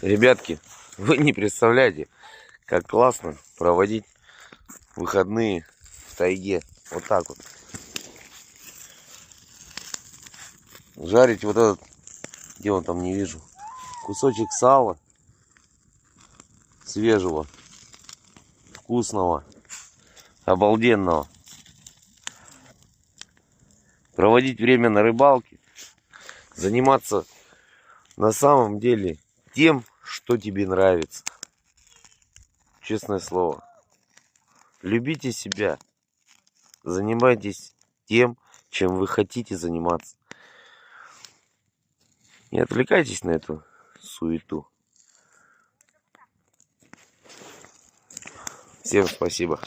Ребятки, вы не представляете, как классно проводить выходные в тайге. Вот так вот. Жарить вот этот, где он там, не вижу, кусочек сала свежего, вкусного, обалденного. Проводить время на рыбалке, заниматься на самом деле тем, что тебе нравится. Честное слово. Любите себя. Занимайтесь тем, чем вы хотите заниматься. Не отвлекайтесь на эту суету. Всем спасибо.